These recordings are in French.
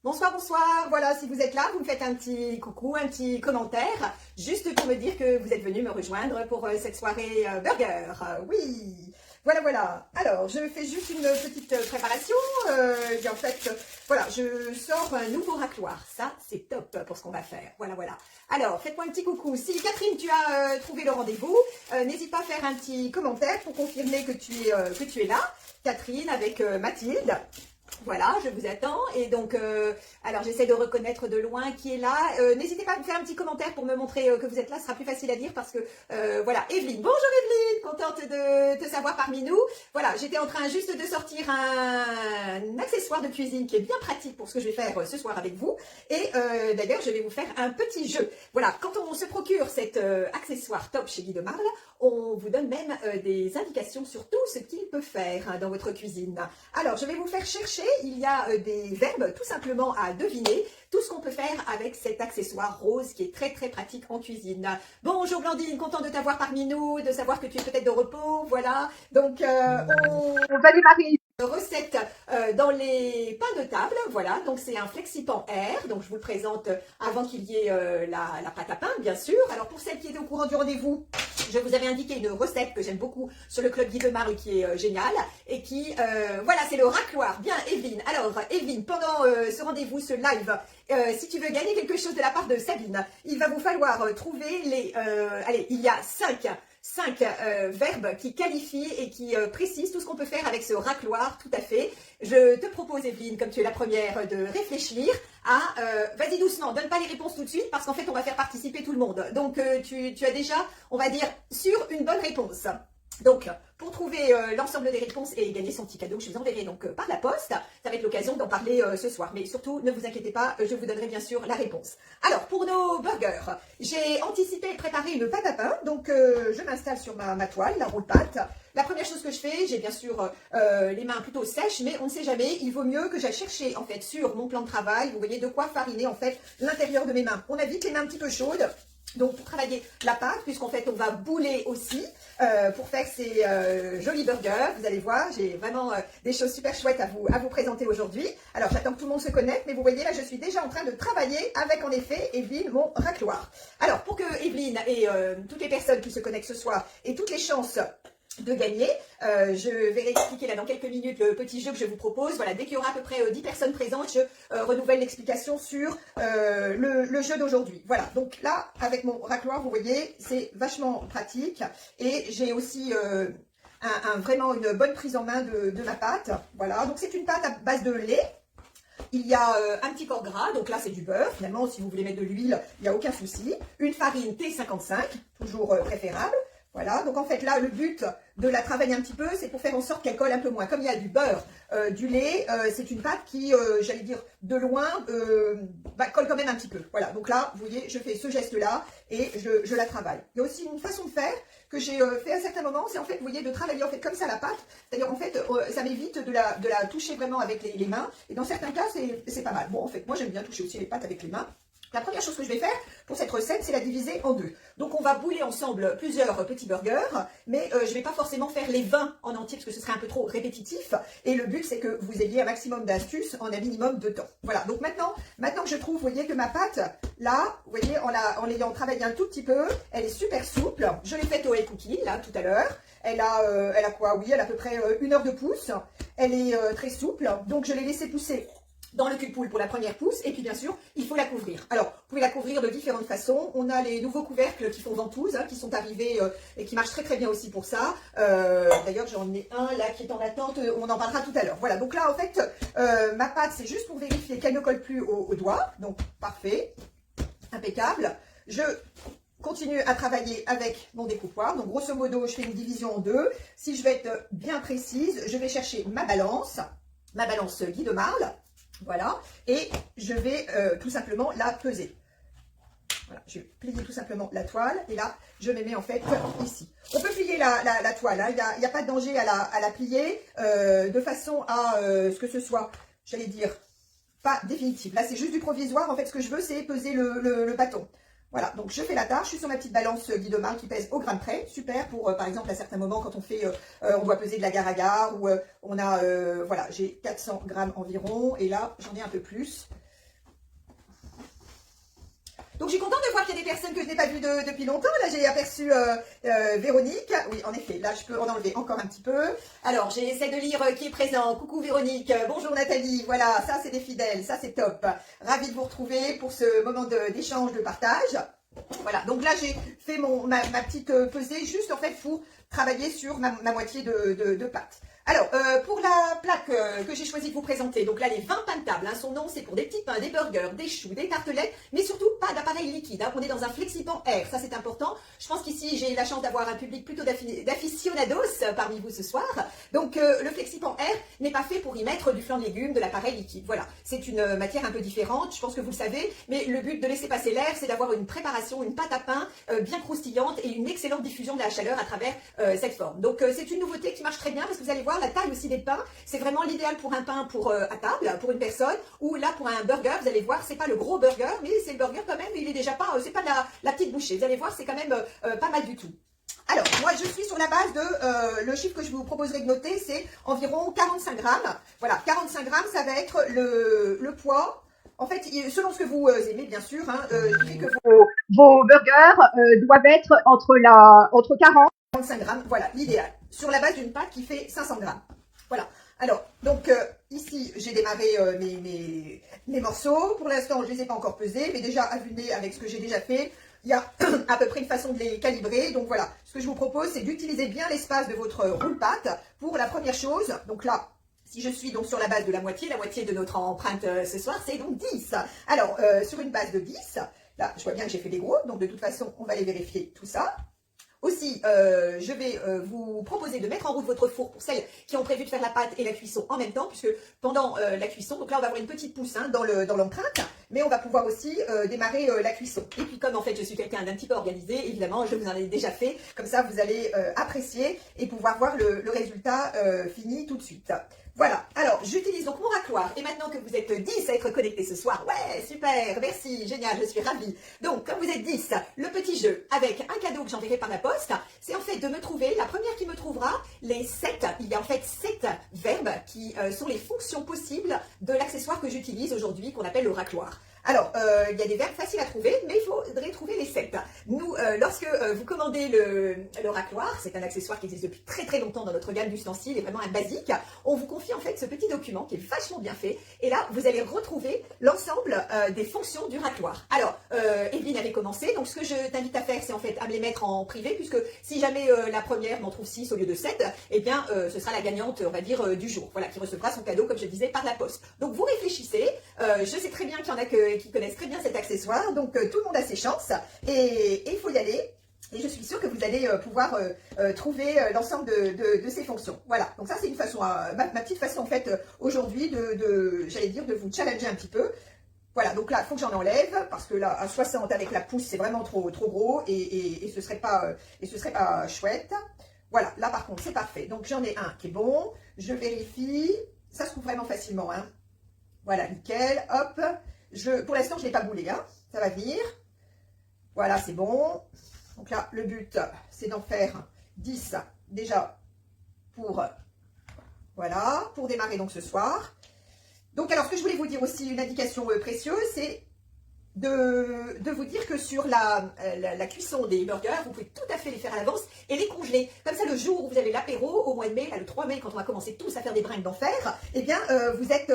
Bonsoir, bonsoir. Voilà, si vous êtes là, vous me faites un petit coucou, un petit commentaire, juste pour me dire que vous êtes venu me rejoindre pour cette soirée burger. Oui, voilà, voilà. Alors, je fais juste une petite préparation. Et en fait, voilà, je sors un nouveau racloir. Ça, c'est top pour ce qu'on va faire. Voilà, voilà. Alors, faites-moi un petit coucou. Si Catherine, tu as trouvé le rendez-vous, n'hésite pas à faire un petit commentaire pour confirmer que tu es là. Catherine avec Mathilde. Voilà, je vous attends. Et donc, alors j'essaie de reconnaître de loin qui est là. N'hésitez pas à me faire un petit commentaire pour me montrer que vous êtes là. Ce sera plus facile à dire parce que, voilà, Evelyne. Bonjour Evelyne, contente de te savoir parmi nous. Voilà, j'étais en train juste de sortir un accessoire de cuisine qui est bien pratique pour ce que je vais faire ce soir avec vous. Et d'ailleurs, je vais vous faire un petit jeu. Voilà, quand on se procure cet accessoire top chez Guy de Marle, on vous donne même des indications sur tout ce qu'il peut faire dans votre cuisine. Alors, je vais vous faire chercher. Il y a des verbes tout simplement à deviner. Tout ce qu'on peut faire avec cet accessoire rose qui est très très pratique en cuisine. Bonjour Blandine, content de t'avoir parmi nous, de savoir que tu es peut-être de repos. Voilà. Donc, on va démarrer recette dans les pains de table, voilà, donc c'est un Flexipan Air, donc je vous le présente avant qu'il y ait la pâte à pain, bien sûr. Alors pour celles qui étaient au courant du rendez-vous, je vous avais indiqué une recette que j'aime beaucoup sur le club Guy de Marle qui est géniale et qui, voilà, c'est le racloir. Bien, Evelyne. Alors, Evelyne, pendant ce rendez-vous, ce live, si tu veux gagner quelque chose de la part de Sabine, il va vous falloir trouver les, allez, il y a 5 verbes qui qualifient et qui précisent tout ce qu'on peut faire avec ce racloir, tout à fait. Je te propose, Evelyne, comme tu es la première, de réfléchir à... vas-y doucement, donne pas les réponses tout de suite, parce qu'en fait, on va faire participer tout le monde. Donc, tu as déjà, on va dire, sur une bonne réponse. Donc, pour trouver l'ensemble des réponses et gagner son petit cadeau, je vous enverrai donc par la poste. Ça va être l'occasion d'en parler ce soir. Mais surtout, ne vous inquiétez pas, je vous donnerai bien sûr la réponse. Alors, pour nos burgers, j'ai anticipé et préparé une pâte à pain. Donc, je m'installe sur ma toile, la roule-pâte. La première chose que je fais, j'ai bien sûr les mains plutôt sèches, mais on ne sait jamais, il vaut mieux que j'aille chercher en fait sur mon plan de travail, vous voyez, de quoi fariner en fait l'intérieur de mes mains. On a vite les mains un petit peu chaudes. Donc, pour travailler la pâte, puisqu'en fait, on va bouler aussi pour faire ces jolis burgers. Vous allez voir, j'ai vraiment des choses super chouettes à vous présenter aujourd'hui. Alors, j'attends que tout le monde se connecte, mais vous voyez, là, je suis déjà en train de travailler avec, en effet, Evelyne, mon racloir. Alors, pour que Evelyne et toutes les personnes qui se connectent ce soir aient toutes les chances de gagner. Je vais réexpliquer là dans quelques minutes le petit jeu que je vous propose. Voilà, dès qu'il y aura à peu près 10 personnes présentes, je renouvelle l'explication sur le jeu d'aujourd'hui. Voilà, donc là, avec mon racloir, vous voyez, c'est vachement pratique. Et j'ai aussi vraiment une bonne prise en main de ma pâte. Voilà, donc c'est une pâte à base de lait. Il y a un petit corps gras, donc là c'est du beurre. Finalement, si vous voulez mettre de l'huile, il n'y a aucun souci. Une farine T55, toujours préférable. Voilà, donc en fait là, le but de la travailler un petit peu, c'est pour faire en sorte qu'elle colle un peu moins. Comme il y a du beurre, du lait, c'est une pâte qui, j'allais dire, de loin, colle quand même un petit peu. Voilà, donc là, vous voyez, je fais ce geste-là et je la travaille. Il y a aussi une façon de faire que j'ai fait à certains moments, c'est en fait, vous voyez, de travailler en fait comme ça la pâte. C'est-à-dire en fait, ça m'évite de la toucher vraiment avec les mains. Et dans certains cas, c'est pas mal. Bon, en fait, moi j'aime bien toucher aussi les pâtes avec les mains. La première chose que je vais faire pour cette recette, c'est la diviser en deux. Donc, on va bouler ensemble plusieurs petits burgers, mais je ne vais pas forcément faire les 20 en entier parce que ce serait un peu trop répétitif. Et le but, c'est que vous ayez un maximum d'astuces en un minimum de temps. Voilà, donc maintenant que je trouve, vous voyez que ma pâte, là, vous voyez, en l'ayant travaillé un tout petit peu, elle est super souple. Je l'ai faite au Hey Cookie, là, tout à l'heure. Elle a quoi? Oui, elle a à peu près 1 heure de pouce. Elle est très souple, donc je l'ai laissée pousser dans le cul-poule pour la première pousse, et puis bien sûr, il faut la couvrir. Alors, vous pouvez la couvrir de différentes façons. On a les nouveaux couvercles qui font ventouse, hein, qui sont arrivés et qui marchent très très bien aussi pour ça. D'ailleurs, j'en ai un là qui est en attente, on en parlera tout à l'heure. Voilà, donc là, en fait, ma pâte, c'est juste pour vérifier qu'elle ne colle plus au doigt. Donc, parfait, impeccable. Je continue à travailler avec mon découpoir. Donc, grosso modo, je fais une division en deux. Si je vais être bien précise, je vais chercher ma balance Guy de Marle. Voilà, et je vais tout simplement la peser. Voilà, je vais plier tout simplement la toile, et là, je me mets en fait ici. On peut plier la toile, hein, il n'y a pas de danger à la plier, de façon à ce que ce soit, j'allais dire, pas définitif. Là, c'est juste du provisoire, en fait, ce que je veux, c'est peser le bâton. Voilà, donc je fais la tâche, je suis sur ma petite balance Guy de Marle qui pèse au gramme près, super pour par exemple à certains moments quand on fait, on doit peser de la gare ou on a, voilà, j'ai 400 grammes environ et là j'en ai un peu plus, Donc je suis contente de voir qu'il y a des personnes que je n'ai pas vues depuis longtemps. Là j'ai aperçu Véronique. Oui, en effet, là je peux en enlever encore un petit peu. Alors j'essaie de lire qui est présent. Coucou Véronique, bonjour Nathalie. Voilà, ça c'est des fidèles, ça c'est top. Ravie de vous retrouver pour ce moment d'échange, de partage. Voilà, donc là j'ai fait ma petite pesée juste en fait pour travailler sur ma moitié de pâte. Alors, pour la plaque que j'ai choisi de vous présenter, donc là les 20 pains de table, hein, son nom c'est pour des petits pains, des burgers, des choux, des tartelettes, mais surtout pas d'appareil liquide, hein, on est dans un FlexiPan Air, ça c'est important. Je pense qu'ici j'ai la chance d'avoir un public plutôt d'aficionados parmi vous ce soir. Donc le FlexiPan Air n'est pas fait pour y mettre du flan de légumes, de l'appareil liquide, voilà. C'est une matière un peu différente, je pense que vous le savez, mais le but de laisser passer l'air, c'est d'avoir une préparation, une pâte à pain bien croustillante et une excellente diffusion de la chaleur à travers cette forme. Donc c'est une nouveauté qui marche très bien parce que vous allez voir, la taille aussi des pains, c'est vraiment l'idéal pour un pain à table, pour une personne, ou là pour un burger, vous allez voir, c'est pas le gros burger, mais c'est le burger quand même, il est déjà pas, c'est pas de la petite bouchée, vous allez voir, c'est quand même pas mal du tout. Alors, moi, je suis sur la base de, le chiffre que je vous proposerai de noter, c'est environ 45 grammes. Voilà, 45 grammes, ça va être le poids. En fait, selon ce que vous aimez, bien sûr, hein, je dirais que vos burgers doivent être entre 40 et 45 grammes. Voilà, l'idéal. Sur la base d'une pâte qui fait 500 grammes. Voilà. Alors, donc, ici, j'ai démarré mes morceaux. Pour l'instant, je ne les ai pas encore pesés, mais déjà, à vue de nez, avec ce que j'ai déjà fait, il y a à peu près une façon de les calibrer. Donc voilà, ce que je vous propose, c'est d'utiliser bien l'espace de votre roule-pâte pour la première chose. Donc là, si je suis donc sur la base de la moitié de notre empreinte ce soir, c'est donc 10. Alors, sur une base de 10, là, je vois bien que j'ai fait des gros, donc de toute façon, on va aller vérifier tout ça. Aussi, je vais vous proposer de mettre en route votre four pour celles qui ont prévu de faire la pâte et la cuisson en même temps, puisque pendant la cuisson, donc là on va avoir une petite pousse hein, dans l'empreinte, mais on va pouvoir aussi démarrer la cuisson. Et puis comme en fait je suis quelqu'un d'un petit peu organisé, évidemment je vous en ai déjà fait, comme ça vous allez apprécier et pouvoir voir le résultat fini tout de suite. Voilà, alors j'utilise donc mon racloir et maintenant que vous êtes 10 à être connectés ce soir, ouais, super, merci, génial, je suis ravie. Donc, comme vous êtes 10, le petit jeu avec un cadeau que j'enverrai par la poste, c'est en fait de me trouver, la première qui me trouvera, les 7, il y a en fait 7 verbes qui sont les fonctions possibles de l'accessoire que j'utilise aujourd'hui, qu'on appelle le racloir. Alors, il y a des verbes faciles à trouver, mais il faudrait trouver les 7. Nous, lorsque vous commandez le racloir, c'est un accessoire qui existe depuis très très longtemps dans notre gamme d'ustensiles et vraiment un basique, on vous confie en fait ce petit document qui est vachement bien fait. Et là, vous allez retrouver l'ensemble des fonctions du racloir. Alors, Evelyne avait commencé, donc ce que je t'invite à faire, c'est en fait à me les mettre en privé, puisque si jamais la première m'en trouve 6 au lieu de 7, eh bien, ce sera la gagnante, on va dire, du jour, voilà, qui recevra son cadeau, comme je disais, par la poste. Donc, vous réfléchissez. Je sais très bien qu'il y en a qui connaissent très bien cet accessoire, donc tout le monde a ses chances, et il faut y aller. Et je suis sûre que vous allez pouvoir trouver l'ensemble de ces fonctions. Voilà, donc ça c'est une façon, ma petite façon en fait aujourd'hui j'allais dire, de vous challenger un petit peu. Voilà, donc là, il faut que j'en enlève, parce que là, à 60 avec la pousse, c'est vraiment trop gros, et ce serait pas chouette. Voilà, là par contre, c'est parfait. Donc j'en ai un qui est bon, je vérifie, ça se trouve vraiment facilement, hein. Voilà, nickel, hop. Pour l'instant, je ne l'ai pas boulé, hein. Ça va venir. Voilà, c'est bon. Donc là, le but, c'est d'en faire 10 déjà voilà, pour démarrer donc ce soir. Donc, alors, ce que je voulais vous dire aussi, une indication précieuse, c'est de vous dire que sur la cuisson des burgers, vous pouvez tout à fait les faire à l'avance et les congeler. Comme ça, le jour où vous avez l'apéro, au mois de mai, là, le 3 mai, quand on va commencer tous à faire des brinques d'enfer, eh bien, vous êtes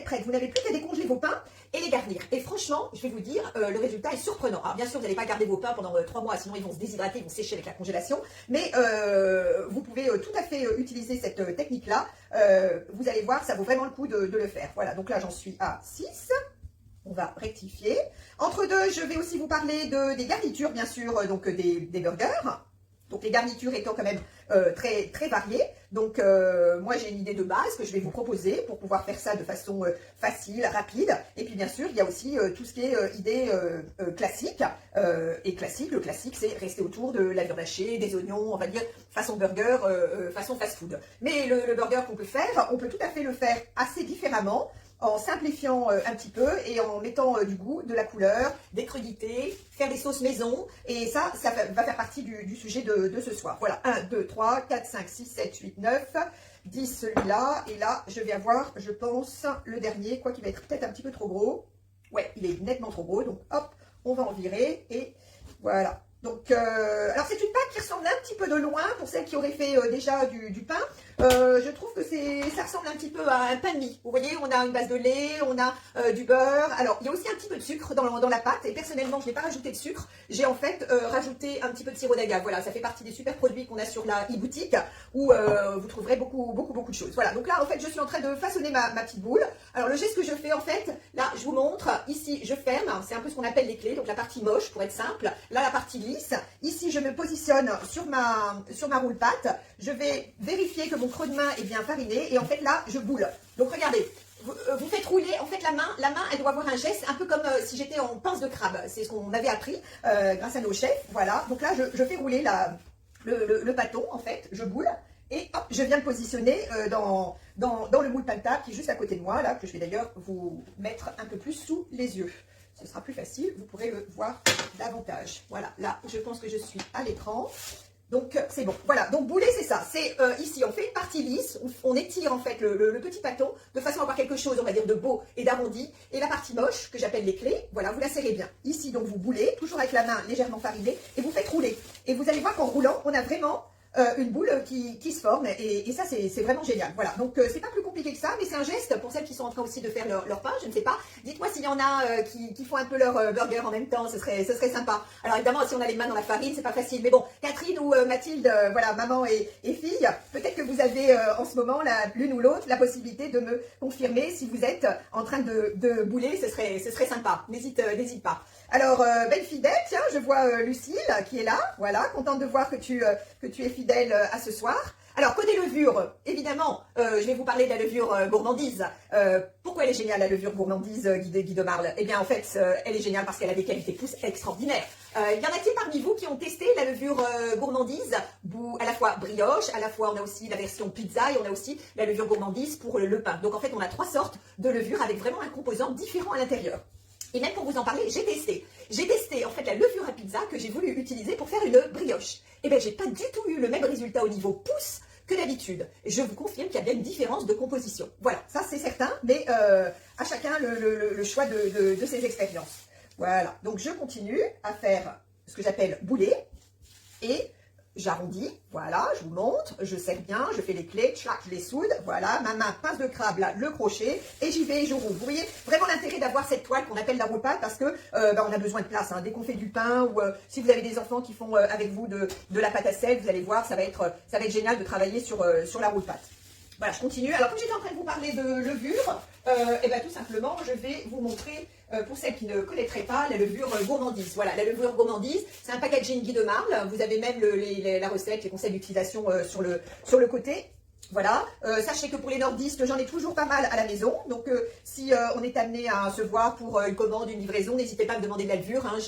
prêts. Vous n'avez plus qu'à décongeler vos pains et les garnir. Et franchement, je vais vous dire, le résultat est surprenant. Alors, bien sûr, vous n'allez pas garder vos pains pendant 3 mois, sinon ils vont se déshydrater, ils vont sécher avec la congélation. Mais vous pouvez tout à fait utiliser cette technique-là. Vous allez voir, ça vaut vraiment le coup de le faire. Voilà, donc là, j'en suis à 6. On va rectifier. Entre deux, je vais aussi vous parler des garnitures, bien sûr, donc des burgers. Donc les garnitures étant quand même très, très variées. Donc moi j'ai une idée de base que je vais vous proposer pour pouvoir faire ça de façon facile, rapide. Et puis bien sûr, il y a aussi tout ce qui est idée classique. Et classique, le classique c'est rester autour de la viande hachée, des oignons, on va dire façon burger, façon fast-food. Mais le burger qu'on peut faire, on peut tout à fait le faire assez différemment, en simplifiant un petit peu et en mettant du goût, de la couleur, des crudités, faire des sauces maison. Et ça va faire partie du sujet de ce soir. Voilà, 1, 2, 3, 4, 5, 6, 7, 8, 9, 10 celui-là. Et là, je vais avoir, je pense, le dernier, quoi qu'il va être peut-être un petit peu trop gros. Ouais, il est nettement trop gros, donc hop, on va en virer et voilà. Donc, alors c'est une pâte qui ressemble un petit peu de loin pour celles qui auraient fait déjà du pain. Je trouve que ça ressemble un petit peu à un pain de mie. Vous voyez, on a une base de lait, on a du beurre. Alors, il y a aussi un petit peu de sucre dans la pâte. Et personnellement, je n'ai pas rajouté de sucre. J'ai en fait rajouté un petit peu de sirop d'agave. Voilà, ça fait partie des super produits qu'on a sur la e-boutique où vous trouverez beaucoup de choses. Voilà, donc là, en fait, je suis en train de façonner ma petite boule. Alors, le geste que je fais, en fait, là, je vous montre. Ici, je ferme. C'est un peu ce qu'on appelle les clés. Donc, la partie moche, pour être simple. Là, la partie lisse. Ici, je me positionne sur ma roule pâte. Je vais vérifier que mon creux de main est bien fariné. Et en fait, là, je boule. Donc, regardez. Vous faites rouler, en fait, la main, elle doit avoir un geste un peu comme si j'étais en pince de crabe. C'est ce qu'on avait appris grâce à nos chefs. Voilà. Donc là, je fais rouler le bâton, en fait. Je boule. Et hop, je viens me positionner dans le moule pain de table qui est juste à côté de moi, là, que je vais d'ailleurs vous mettre un peu plus sous les yeux. Ce sera plus facile, vous pourrez le voir davantage. Voilà, là, je pense que je suis à l'écran. Donc, c'est bon. Voilà, donc bouler, c'est ça. C'est ici, on fait une partie lisse, où on étire en fait le petit bâton, de façon à avoir quelque chose, on va dire, de beau et d'arrondi. Et la partie moche, que j'appelle les clés, voilà, vous la serrez bien. Ici, donc, vous boulez, toujours avec la main légèrement farinée, et vous faites rouler. Et vous allez voir qu'en roulant, on a vraiment une boule qui se forme et ça c'est vraiment génial. Voilà, donc c'est pas plus compliqué que ça, mais c'est un geste pour celles qui sont en train aussi de faire leur pain, je ne sais pas. Dites-moi s'il y en a qui font un peu leur burger en même temps, ce serait sympa. Alors évidemment, si on a les mains dans la farine, c'est pas facile, mais bon, Catherine ou Mathilde, voilà, maman et fille, peut-être que vous avez en ce moment, l'une ou l'autre, la possibilité de me confirmer si vous êtes en train de bouler, ce serait sympa, n'hésite pas. Alors, belle fidèle, tiens, je vois Lucille qui est là, voilà, contente de voir que tu es fidèle à ce soir. Alors, côté levure, évidemment, je vais vous parler de la levure gourmandise. Pourquoi elle est géniale, la levure gourmandise Guy de Marle? Eh bien, en fait, elle est géniale parce qu'elle a des qualités pousses extraordinaires. Y en a-t-il parmi vous qui ont testé la levure gourmandise, à la fois brioche, à la fois on a aussi la version pizza et on a aussi la levure gourmandise pour le pain. Donc, en fait, on a 3 sortes de levure avec vraiment un composant différent à l'intérieur. Et même pour vous en parler, j'ai testé en fait la levure à pizza que j'ai voulu utiliser pour faire une brioche. Et bien, j'ai pas du tout eu le même résultat au niveau pouce que d'habitude. Je vous confirme qu'il y a bien une différence de composition. Voilà, ça c'est certain, mais à chacun le choix de ses expériences. Voilà, donc je continue à faire ce que j'appelle bouler et j'arrondis, voilà, je vous montre, je serre bien, je fais les clés, tchac, je les soude, voilà, ma main pince de crabe, là, le crochet, et j'y vais et je roule. Vous voyez vraiment l'intérêt d'avoir cette toile qu'on appelle la roule pâte parce que on a besoin de place, hein. Dès qu'on fait du pain ou si vous avez des enfants qui font avec vous de la pâte à sel, vous allez voir, ça va être génial de travailler sur la roule pâte. Voilà, je continue. Alors, comme j'étais en train de vous parler de levure, et bien tout simplement, je vais vous montrer, pour celles qui ne connaîtraient pas, la levure gourmandise. Voilà, la levure gourmandise, c'est un packaging Guy de Marle. Vous avez même la recette, les conseils d'utilisation sur le côté. Voilà, sachez que pour les nordistes, j'en ai toujours pas mal à la maison. Donc, si on est amené à se voir pour une commande, une livraison, n'hésitez pas à me demander de la levure. Hein.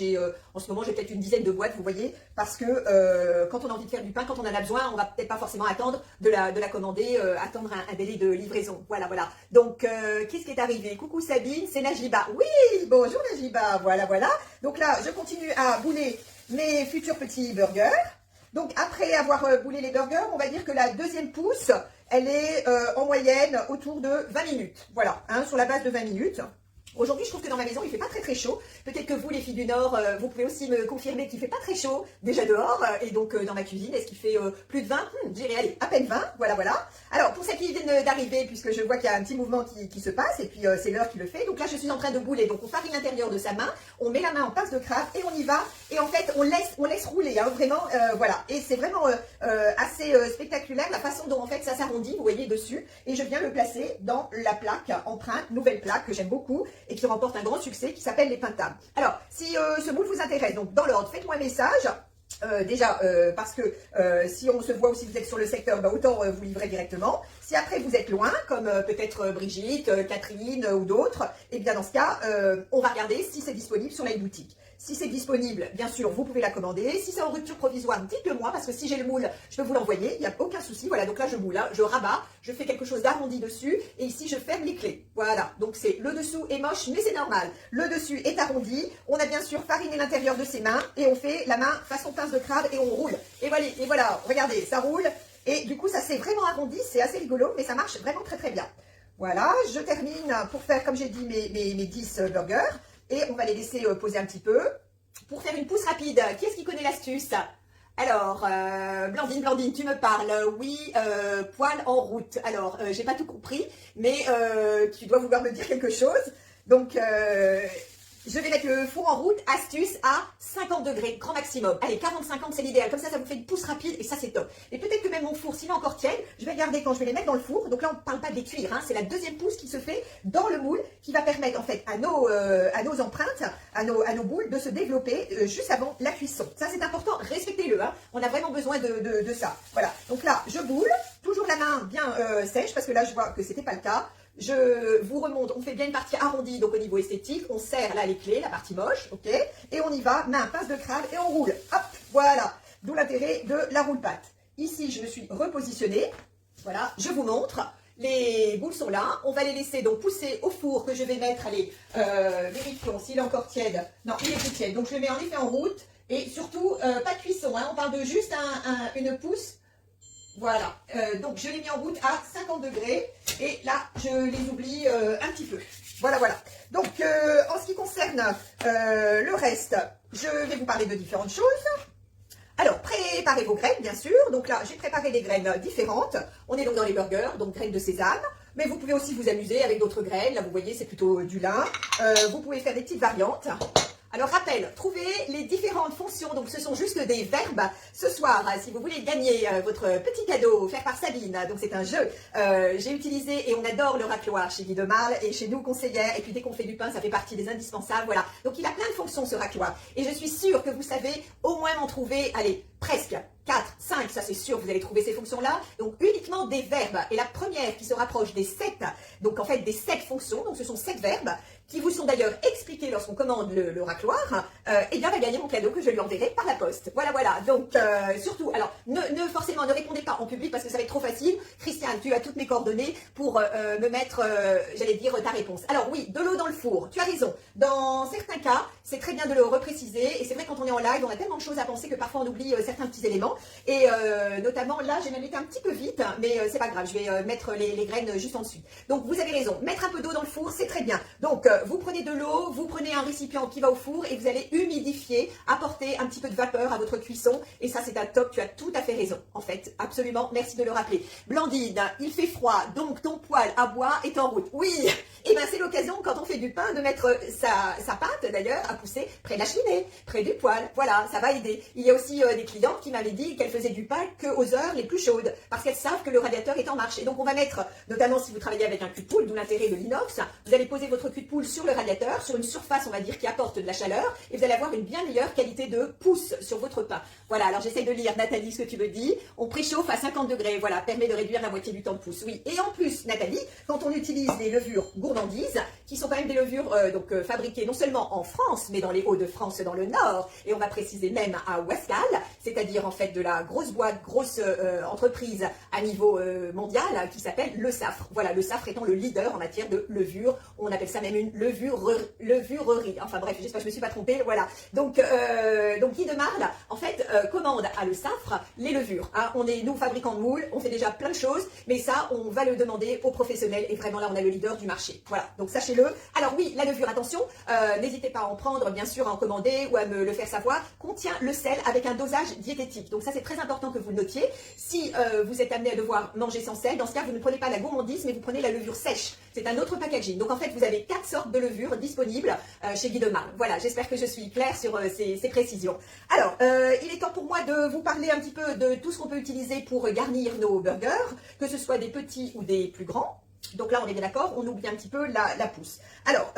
En ce moment, j'ai peut-être une dizaine de boîtes, vous voyez, parce que quand on a envie de faire du pain, quand on en a besoin, on va peut-être pas forcément attendre de la commander, attendre un délai de livraison. Voilà, voilà. Donc, qu'est-ce qui est arrivé? Coucou Sabine, c'est Najiba. Oui, bonjour Najiba. Voilà, voilà. Donc là, je continue à bouler mes futurs petits burgers. Donc, après avoir boulé les burgers, on va dire que la deuxième pousse, elle est en moyenne autour de 20 minutes. Voilà, hein, sur la base de 20 minutes. Aujourd'hui, je trouve que dans ma maison, il ne fait pas très chaud. Peut-être que vous, les filles du Nord, vous pouvez aussi me confirmer qu'il ne fait pas très chaud déjà dehors. Et donc, dans ma cuisine, est-ce qu'il fait plus de 20? Je dirais, allez, à peine 20. Voilà, voilà. Alors, pour celles qui viennent d'arriver, puisque je vois qu'il y a un petit mouvement qui se passe, et puis c'est l'heure qui le fait. Donc là, je suis en train de bouler. Donc, on farine l'intérieur de sa main, on met la main en pince de crabe et on y va. Et en fait, on laisse rouler, hein, vraiment, voilà. Et c'est vraiment assez spectaculaire la façon dont, en fait, ça s'arrondit, vous voyez, dessus. Et je viens le placer dans la plaque empreinte, nouvelle plaque que j'aime beaucoup et qui remporte un grand succès qui s'appelle les pains de table. Alors, si ce moule vous intéresse, donc dans l'ordre, faites-moi un message. Déjà, parce que si on se voit ou si vous êtes sur le secteur, bah, autant vous livrer directement. Si après vous êtes loin, comme peut-être Brigitte, Catherine ou d'autres, et bien dans ce cas, on va regarder si c'est disponible sur la boutique. Si c'est disponible, bien sûr, vous pouvez la commander. Si c'est en rupture provisoire, dites-le moi, parce que si j'ai le moule, je peux vous l'envoyer. Il n'y a aucun souci. Voilà, donc là, je moule, hein, je rabats, je fais quelque chose d'arrondi dessus. Et ici, je ferme les clés. Voilà, donc c'est le dessous est moche, mais c'est normal. Le dessus est arrondi. On a bien sûr fariné l'intérieur de ses mains. Et on fait la main façon pince de crabe et on roule. Et voilà, regardez, ça roule. Et du coup, ça s'est vraiment arrondi. C'est assez rigolo, mais ça marche vraiment très très bien. Voilà, je termine pour faire, comme j'ai dit, mes 10 burgers. Et on va les laisser poser un petit peu. pour faire une pousse rapide. Qui est-ce qui connaît l'astuce? Alors, Blandine, tu me parles. Oui, poil en route. Alors, j'ai pas tout compris, mais tu dois vouloir me dire quelque chose. Donc, je vais mettre le four en route, astuce, à 50 degrés, grand maximum. Allez, 40-50, c'est l'idéal. Comme ça vous fait une pousse rapide et ça, c'est top. Et peut-être que même mon four, s'il est encore tiède, je vais regarder quand je vais les mettre dans le four. Donc là, on ne parle pas de les cuire, hein. C'est la deuxième pousse qui se fait dans le moule qui va permettre, en fait, à nos empreintes, à nos boules de se développer juste avant la cuisson. Ça, c'est important. Respectez-le, hein. On a vraiment besoin de ça. Voilà. Donc là, je boule. Toujours la main bien sèche parce que là, je vois que c'était pas le cas. Je vous remonte, on fait bien une partie arrondie, donc au niveau esthétique, on serre là les clés, la partie moche, ok? Et on y va, main, pince de crabe, et on roule. Hop, voilà. D'où l'intérêt de la roule-patte. Ici, je me suis repositionnée. Voilà, je vous montre. Les boules sont là. On va les laisser donc pousser au four que je vais mettre. Allez, vérifions s'il est encore tiède. Non, il est plus tiède. Donc, je le mets en effet en route. Et surtout, pas de cuisson, hein. On parle de juste une pousse. Voilà, donc je l'ai mis en route à 50 degrés et là je les oublie un petit peu. Voilà, voilà. Donc en ce qui concerne le reste, je vais vous parler de différentes choses. Alors, préparez vos graines, bien sûr. Donc là, j'ai préparé des graines différentes. On est donc dans les burgers, donc graines de sésame. Mais vous pouvez aussi vous amuser avec d'autres graines. Là, vous voyez, c'est plutôt du lin. Vous pouvez faire des petites variantes. Alors, rappel, trouvez les différentes fonctions. Donc, ce sont juste des verbes. Ce soir, si vous voulez gagner votre petit cadeau offert par Sabine, donc c'est un jeu, j'ai utilisé, et on adore le racloir chez Guy de Marle et chez nous conseillères. Et puis, dès qu'on fait du pain, ça fait partie des indispensables. Voilà. Donc, il a plein de fonctions, ce racloir. Et je suis sûre que vous savez au moins en trouver, allez, presque 4, 5, ça c'est sûr, vous allez trouver ces fonctions-là. Donc, uniquement des verbes. Et la première qui se rapproche des 7, donc en fait des 7 fonctions, donc ce sont 7 verbes, qui vous sont d'ailleurs expliqués lorsqu'on commande le racloir, eh bien, va gagner mon cadeau que je lui enverrai par la poste. Voilà, voilà. Donc, surtout, alors, forcément, ne répondez pas en public parce que ça va être trop facile. Christiane, tu as toutes mes coordonnées pour me mettre, j'allais dire, ta réponse. Alors, oui, de l'eau dans le four, tu as raison. Dans certains cas, c'est très bien de le repréciser. Et c'est vrai, quand on est en live, on a tellement de choses à penser que parfois on oublie certains petits éléments. Et notamment, là, j'ai même été un petit peu vite, mais c'est pas grave, je vais mettre les graines juste en dessus. Donc, vous avez raison. Mettre un peu d'eau dans le four, c'est très bien. Donc, vous prenez de l'eau, vous prenez un récipient qui va au four et vous allez humidifier, apporter un petit peu de vapeur à votre cuisson. Et ça, c'est un top, tu as tout à fait raison. En fait, absolument, merci de le rappeler. Blandine, il fait froid, donc ton poêle à bois est en route. Oui, et bien c'est l'occasion, quand on fait du pain, de mettre sa pâte, d'ailleurs, à pousser près de la cheminée, près du poêle. Voilà, ça va aider. Il y a aussi des clientes qui m'avaient dit qu'elles faisaient du pain qu'aux heures les plus chaudes, parce qu'elles savent que le radiateur est en marche. Et donc, on va mettre, notamment si vous travaillez avec un cul de poule, d'où l'intérêt de l'inox, vous allez poser votre cul de poule sur le radiateur, sur une surface, on va dire, qui apporte de la chaleur, et vous allez avoir une bien meilleure qualité de pousse sur votre pain. Voilà, alors j'essaie de lire, Nathalie, ce que tu me dis. On préchauffe à 50 degrés, voilà, permet de réduire la moitié du temps de pousse. Oui, et en plus, Nathalie, quand on utilise les levures gourmandises, qui sont quand même des levures fabriquées non seulement en France, mais dans les Hauts-de-France, dans le Nord, et on va préciser même à Wascal, c'est-à-dire en fait de la grosse boîte, grosse entreprise à niveau mondial, qui s'appelle Le Safre. Voilà, Le Safre étant le leader en matière de levure. On appelle ça même une levurerie. Enfin bref, j'espère que je ne me suis pas trompée. Voilà. Donc Guy de Marle, en fait, commande à Le Safre les levures. Hein. On est, nous, fabricants de moules, on fait déjà plein de choses, mais ça, on va le demander aux professionnels. Et vraiment, là, on a le leader du marché. Voilà. Donc sachez-le. Alors oui, la levure, attention, n'hésitez pas à en prendre, bien sûr, à en commander ou à me le faire savoir, contient le sel avec un dosage diététique. Donc ça, c'est très important que vous le notiez. Si vous êtes amené à devoir manger sans sel, dans ce cas, vous ne prenez pas la gourmandise, mais vous prenez la levure sèche. C'est un autre packaging. Donc en fait, vous avez 4 sortes de levures disponibles chez Guy de Marle. Voilà, j'espère que je suis claire sur ces précisions. Alors, il est temps pour moi de vous parler un petit peu de tout ce qu'on peut utiliser pour garnir nos burgers, que ce soit des petits ou des plus grands. Donc là, on est bien d'accord, on oublie un petit peu la pousse. Alors,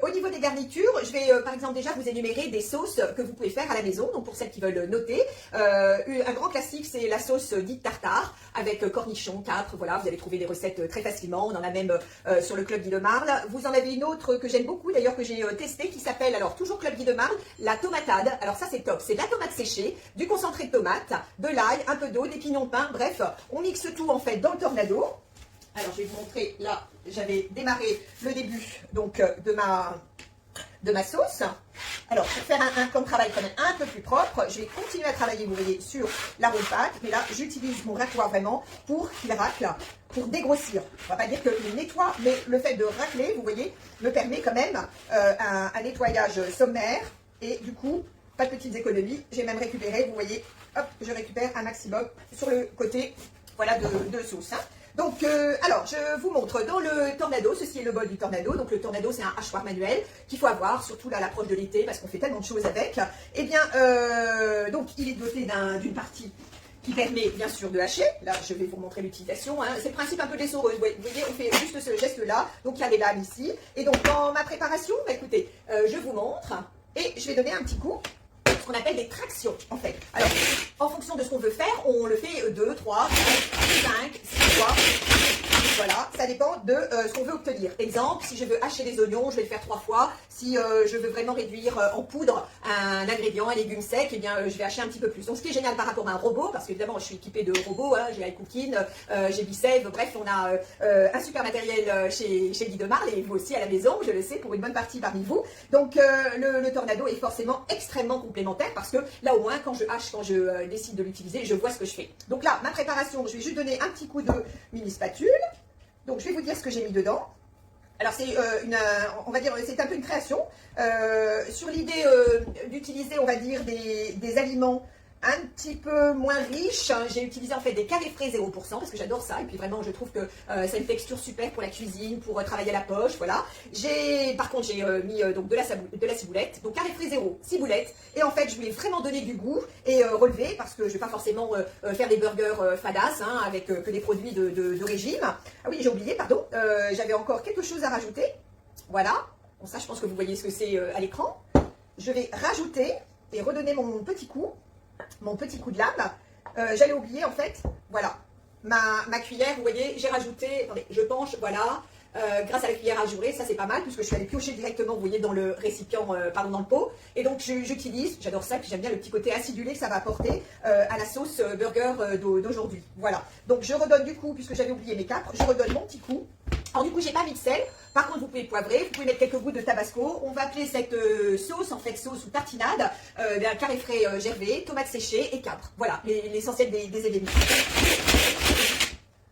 au niveau des garnitures, je vais par exemple déjà vous énumérer des sauces que vous pouvez faire à la maison. Donc pour celles qui veulent noter, un grand classique, c'est la sauce dite tartare avec cornichons, capres. Voilà, vous allez trouver des recettes très facilement. On en a même sur le Club Guy de Marle. Vous en avez une autre que j'aime beaucoup, d'ailleurs que j'ai testée, qui s'appelle, alors toujours Club Guy de Marle, la tomatade. Alors ça, c'est top. C'est de la tomate séchée, du concentré de tomate, de l'ail, un peu d'eau, des pignons de pain. Bref, on mixe tout en fait dans le tornado. Alors, je vais vous montrer, là, j'avais démarré le début donc, de ma sauce. Alors, pour faire un travail quand même un peu plus propre, je vais continuer à travailler, vous voyez, sur la roule-patte. Mais là, j'utilise mon racloir vraiment pour qu'il racle, pour dégrossir. On ne va pas dire qu'il nettoie, mais le fait de racler, vous voyez, me permet quand même un nettoyage sommaire. Et du coup, pas de petites économies. J'ai même récupéré, vous voyez, hop, je récupère un maximum sur le côté, voilà, de sauce. Hein. Donc, alors, je vous montre dans le Tornado, ceci est le bol du Tornado. Donc, le Tornado, c'est un hachoir manuel qu'il faut avoir, surtout là à l'approche de l'été, parce qu'on fait tellement de choses avec. Eh bien, donc, il est doté d'une partie qui permet bien sûr de hacher. Là, je vais vous montrer l'utilisation. Hein. C'est le principe un peu de l'essoreuse. Vous voyez, on fait juste ce geste-là. Donc, il y a les lames ici. Et donc, dans ma préparation, bah, écoutez, je vous montre et je vais donner un petit coup. Ce qu'on appelle des tractions, en fait. Alors, en fonction de ce qu'on veut faire, on le fait 2, 3, 4, 5, 6 fois. Voilà, ça dépend de ce qu'on veut obtenir. Exemple, si je veux hacher des oignons, je vais le faire 3 fois. Si je veux vraiment réduire en poudre un ingrédient, un légume sec, eh bien, je vais hacher un petit peu plus. Donc, ce qui est génial par rapport à un robot, parce qu'évidemment, je suis équipée de robots, hein, j'ai iCooking, j'ai Bicève, bref, on a un super matériel chez Guy Demar, et vous aussi à la maison, je le sais, pour une bonne partie parmi vous. Donc, le Tornado est forcément extrêmement complémentaire, parce que là, au moins, quand je hache, quand je décide de l'utiliser, je vois ce que je fais. Donc là, ma préparation, je vais juste donner un petit coup de mini spatule. Donc, je vais vous dire ce que j'ai mis dedans. Alors, c'est on va dire, c'est un peu une création sur l'idée d'utiliser, on va dire, des aliments un petit peu moins riches. J'ai utilisé en fait des carrés frais 0% parce que j'adore ça. Et puis vraiment, je trouve que ça a une texture super pour la cuisine, pour travailler à la poche, voilà. Par contre, j'ai mis donc de la ciboulette. Donc carré frais 0, ciboulette. Et en fait, je voulais vraiment donner du goût et relever parce que je ne vais pas forcément faire des burgers fadas hein, avec que des produits de régime. Ah oui, j'ai oublié, pardon. J'avais encore quelque chose à rajouter. Voilà. Bon, ça, je pense que vous voyez ce que c'est à l'écran. Je vais rajouter et redonner mon petit coup de lame. J'allais oublier en fait, voilà, ma cuillère, vous voyez, j'ai rajouté, attendez, je penche, voilà, grâce à la cuillère ajourée, ça c'est pas mal, puisque je suis allée piocher directement, vous voyez, dans le récipient, pardon, dans le pot, et donc j'utilise, j'adore ça, puis j'aime bien le petit côté acidulé que ça va apporter à la sauce burger d'aujourd'hui, voilà. Donc je redonne du coup, puisque j'avais oublié mes capres, je redonne mon petit coup. Alors du coup, j'ai pas mis de sel. Par contre, vous pouvez poivrer, vous pouvez mettre quelques gouttes de tabasco. On va appeler cette sauce, en fait, sauce ou tartinade, d'un carré frais gervais, tomates séchées et capres. Voilà, l'essentiel des éléments.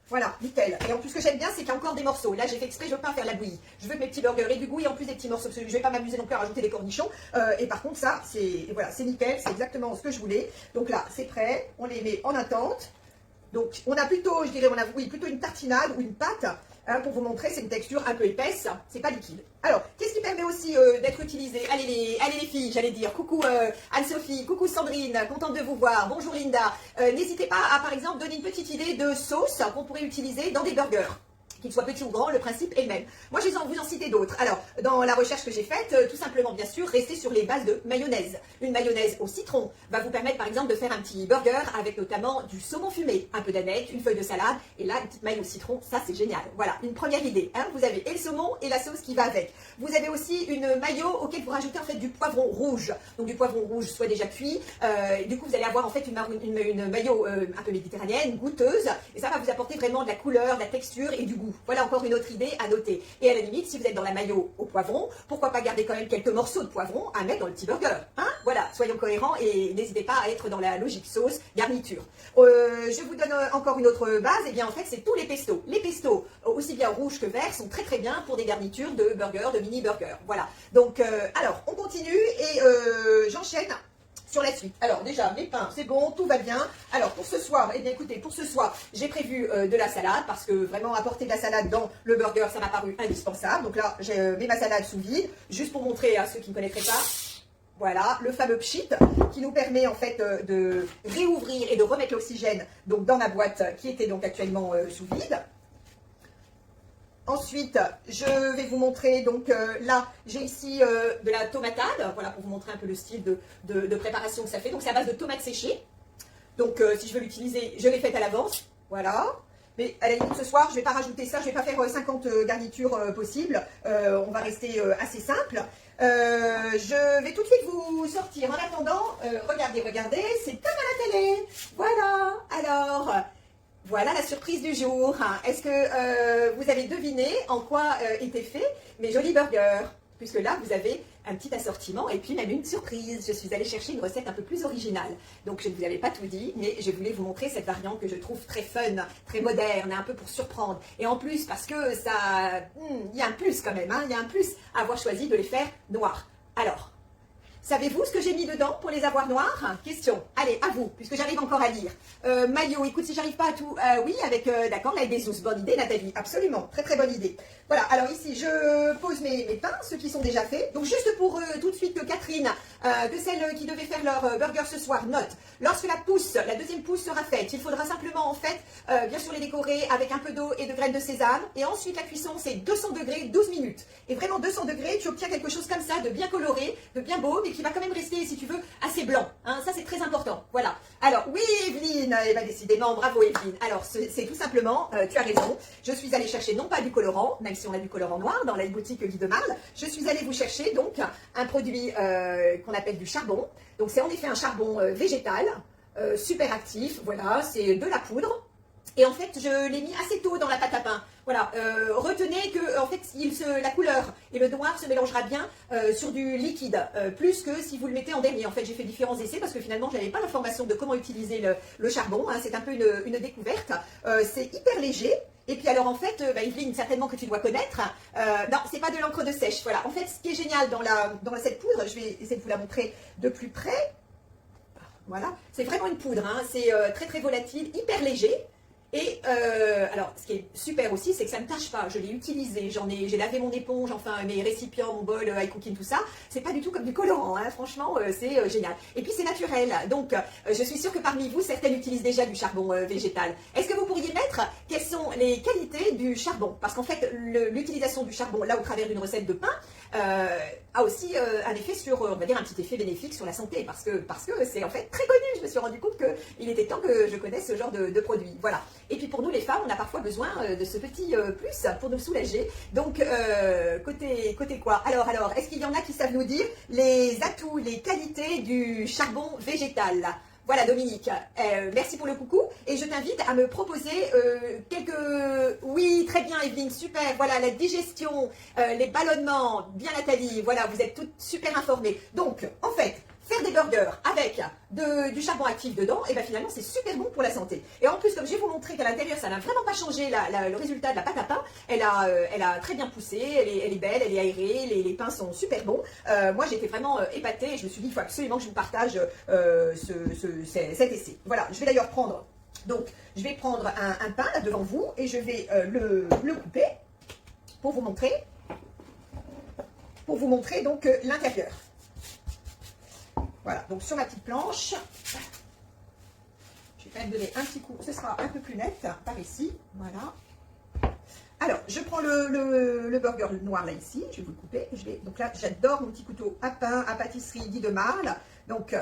Voilà, nickel. Et en plus, ce que j'aime bien, c'est qu'il y a encore des morceaux. Là, j'ai fait exprès, je ne veux pas faire la bouillie. Je veux que mes petits burgers aient du goût et en plus des petits morceaux. Parce que je ne vais pas m'amuser non plus à rajouter des cornichons. Et par contre, ça, c'est nickel. C'est exactement ce que je voulais. Donc là, c'est prêt. On les met en attente. Donc, on a plutôt, je dirais, plutôt une tartinade ou une pâte. Hein, pour vous montrer, c'est une texture un peu épaisse, c'est pas liquide. Alors, qu'est-ce qui permet aussi d'être utilisé? Allez les filles, j'allais dire, coucou Anne-Sophie, coucou Sandrine, contente de vous voir, bonjour Linda. N'hésitez pas à, par exemple, donner une petite idée de sauce qu'on pourrait utiliser dans des burgers. Qu'ils soient petits ou grands, le principe est le même. Moi, je vais vous en citer d'autres. Alors, dans la recherche que j'ai faite, tout simplement, bien sûr, rester sur les bases de mayonnaise. Une mayonnaise au citron va vous permettre, par exemple, de faire un petit burger avec notamment du saumon fumé, un peu d'aneth, une feuille de salade, et là, une petite maille au citron, ça, c'est génial. Voilà, une première idée. Hein. Vous avez et le saumon et la sauce qui va avec. Vous avez aussi une mayo auquel vous rajoutez, en fait, du poivron rouge. Donc, du poivron rouge soit déjà cuit. Du coup, vous allez avoir, en fait, une mayo un peu méditerranéenne, goûteuse, et ça va vous apporter vraiment de la couleur, de la texture et du goût. Voilà encore une autre idée à noter. Et à la limite, si vous êtes dans la mayo au poivron, pourquoi pas garder quand même quelques morceaux de poivron à mettre dans le petit burger. Hein, voilà, soyons cohérents et n'hésitez pas à être dans la logique sauce, garniture. Je vous donne encore une autre base. Et bien en fait, c'est tous les pestos. Les pestos, aussi bien rouges que verts, sont très très bien pour des garnitures de burgers, de mini burgers. Voilà. Donc, alors, on continue et j'enchaîne sur la suite. Alors déjà, mes pains, c'est bon, tout va bien. Alors pour ce soir, eh bien écoutez, pour ce soir, j'ai prévu de la salade parce que vraiment apporter de la salade dans le burger, ça m'a paru indispensable. Donc là, j'ai mis ma salade sous vide, juste pour montrer à ceux qui ne connaîtraient pas. Voilà, le fameux pchit qui nous permet en fait de réouvrir et de remettre l'oxygène donc dans ma boîte qui était donc actuellement sous vide. Ensuite, je vais vous montrer, donc là, j'ai ici de la tomatade, voilà, pour vous montrer un peu le style de préparation que ça fait. Donc, c'est à base de tomates séchées. Donc, si je veux l'utiliser, je l'ai faite à l'avance, voilà. Mais à la limite, ce soir, je ne vais pas rajouter ça, je ne vais pas faire 50 garnitures possibles. On va rester assez simple. Je vais tout de suite vous sortir. En attendant, regardez, c'est comme à la télé. Voilà, alors... Voilà la surprise du jour. Est-ce que vous avez deviné en quoi étaient faits mes jolis burgers? Puisque là, vous avez un petit assortiment et puis même une surprise. Je suis allée chercher une recette un peu plus originale. Donc, je ne vous avais pas tout dit, mais je voulais vous montrer cette variante que je trouve très fun, très moderne, un peu pour surprendre. Et en plus, parce que ça... il y a un plus quand même, hein, il y a un plus à avoir choisi de les faire noirs. Alors, Savez-vous ce que j'ai mis dedans pour les avoirs noirs? Question. Allez, à vous, puisque j'arrive encore à lire. Maillot, écoute, si j'arrive pas à tout... oui, avec... d'accord, là, des os. Bonne idée, Nathalie. Absolument. Très, très bonne idée. Voilà, alors ici, je pose mes pains, ceux qui sont déjà faits. Donc, juste pour tout de suite que Catherine, que celles qui devaient faire leur burger ce soir, note. Lorsque la deuxième pousse sera faite, il faudra simplement, en fait, bien sûr, les décorer avec un peu d'eau et de graines de sésame. Et ensuite, la cuisson, c'est 200 degrés, 12 minutes. Et vraiment, 200 degrés, tu obtiens quelque chose comme ça, de bien coloré, de bien beau, mais qui va quand même rester, si tu veux, assez blanc. Hein, ça, c'est très important. Voilà. Alors, oui, Evelyne, eh ben, décidément, bravo, Evelyne. Alors, c'est tout simplement, tu as raison, je suis allée chercher non pas du colorant, même si on a du colorant noir dans la boutique Guy de Marle, je suis allée vous chercher, donc, un produit qu'on appelle du charbon. Donc, c'est en effet un charbon végétal, super actif, voilà, c'est de la poudre. Et en fait, je l'ai mis assez tôt dans la pâte à pain. Voilà, retenez que en fait, la couleur et le noir se mélangera bien sur du liquide, plus que si vous le mettez en dernier. En fait, j'ai fait différents essais parce que finalement, je n'avais pas l'information de comment utiliser le charbon. Hein, c'est un peu une découverte. C'est hyper léger. Et puis alors en fait, Evelyne, certainement que tu dois connaître, non, c'est pas de l'encre de sèche. Voilà, en fait, ce qui est génial dans cette poudre, je vais essayer de vous la montrer de plus près. Voilà, c'est vraiment une poudre. Hein, c'est très très volatile, hyper léger. Et alors, ce qui est super aussi, c'est que ça ne tâche pas. Je l'ai utilisé, j'ai lavé mon éponge, enfin mes récipients, mon bol, high cooking, tout ça. C'est pas du tout comme du colorant, hein. Franchement, c'est génial. Et puis c'est naturel. Donc, je suis sûre que parmi vous, certaines utilisent déjà du charbon végétal. Est-ce que vous pourriez mettre quelles sont les qualités du charbon? Parce qu'en fait, l'utilisation du charbon, là, au travers d'une recette de pain, a aussi un effet sur, on va dire, un petit effet bénéfique sur la santé. Parce que c'est en fait très connu. Je me suis rendu compte qu'il était temps que je connaisse ce genre de produit. Voilà. Et puis pour nous les femmes, on a parfois besoin de ce petit plus pour nous soulager. Donc côté quoi? Alors, est-ce qu'il y en a qui savent nous dire les atouts, les qualités du charbon végétal? Voilà Dominique, merci pour le coucou et je t'invite à me proposer quelques... Oui, très bien Evelyne, super, voilà la digestion, les ballonnements, bien Nathalie, voilà vous êtes toutes super informées. Donc en fait, faire des burgers avec du charbon actif dedans, et bien finalement c'est super bon pour la santé. Et en plus, comme je vais vous montrer qu'à l'intérieur ça n'a vraiment pas changé le résultat de la pâte à pain, elle a très bien poussé, elle est belle, elle est aérée, les pains sont super bons. Moi j'étais vraiment épatée et je me suis dit il faut absolument que je vous partage cet essai. Voilà, je vais d'ailleurs prendre, donc je vais prendre un pain là devant vous et je vais le couper pour vous montrer donc l'intérieur. Voilà, donc sur ma petite planche, je vais quand même donner un petit coup, ce sera un peu plus net par ici, voilà. Alors, je prends le burger noir là ici, je vais vous le couper, donc là j'adore mon petit couteau à pain, à pâtisserie Guy de Marle, donc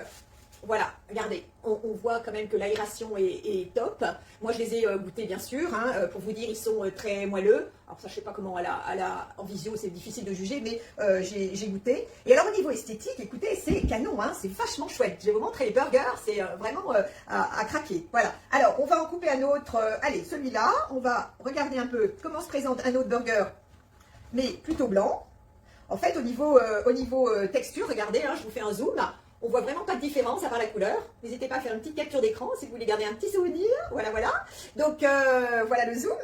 voilà, regardez, on voit quand même que l'aération est top. Moi, je les ai goûtés, bien sûr, hein, pour vous dire, ils sont très moelleux. Alors ça, je ne sais pas comment en visio, c'est difficile de juger, mais j'ai goûté. Et alors, au niveau esthétique, écoutez, c'est canon, hein, c'est vachement chouette. Je vais vous montrer les burgers, c'est vraiment à craquer. Voilà, alors, on va en couper un autre. Allez, celui-là, on va regarder un peu comment se présente un autre burger, mais plutôt blanc. En fait, au niveau texture, regardez, hein, je vous fais un zoom, là. On voit vraiment pas de différence à part la couleur. N'hésitez pas à faire une petite capture d'écran si vous voulez garder un petit souvenir. Voilà, voilà. Donc, voilà le zoom.